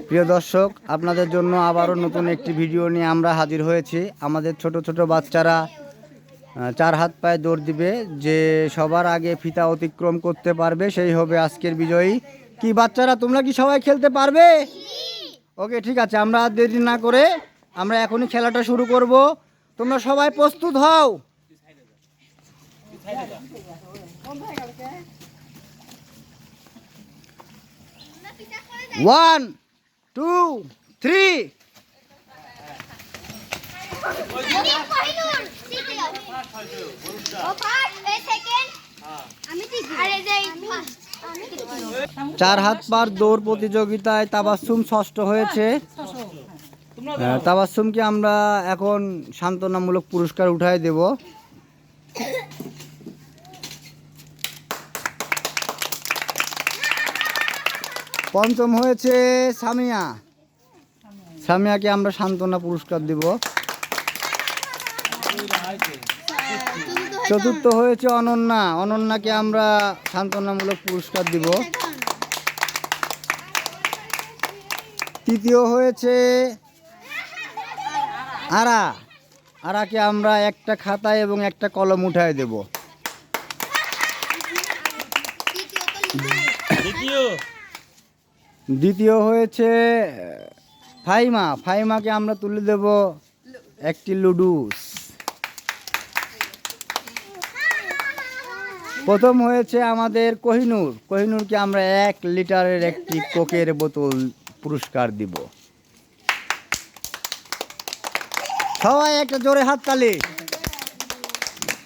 প্রিয় দর্শক, আপনাদের জন্য আবারও নতুন একটি ভিডিও নিয়ে আমরা হাজির হয়েছি। আমাদের ছোট ছোট বাচ্চারা 4 হাত পায়ে দৌড় দিবে, যে সবার আগে ফিতা অতিক্রম করতে পারবে সেই হবে আজকের বিজয়ী। কি বাচ্চারা, তোমরা কি সবাই খেলতে পারবে? ওকে, ঠিক আছে, আমরা আর দেরি না করে আমরা এখনই খেলাটা শুরু করব। তোমরা সবাই প্রস্তুত হও। 1 2 3 4 হাত পার দৌড় প্রতিযোগিতায় তাবাসসুম ষষ্ঠ হয়েছে। তাবাসসুমকে আমরা এখন সান্ত্বনামূলক পুরস্কার উঠাই দেব। পঞ্চম হয়েছে সামিয়া। সামিয়াকে আমরা সান্ত্বনা পুরস্কার দেব। চতুর্থ হয়েছে অনন্যা। অনন্যাকে আমরা সান্ত্বনামূলক পুরস্কার দিব। তৃতীয় হয়েছে আরা। আরাকে আমরা একটা খাতা এবং একটা কলম উঠায় দেব। দ্বিতীয় হয়েছে ফাইমা। ফাইমাকে আমরা তুলে দেব একটি লুডুস। প্রথম হয়েছে আমাদের কোহিনূর। কোহিনূরকে আমরা 1 লিটারের একটি কোকের বোতল পুরস্কার দিব। সবাই একটা জোরে হাততালি।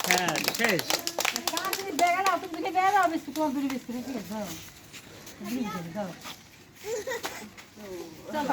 হ্যাঁ, শেষ।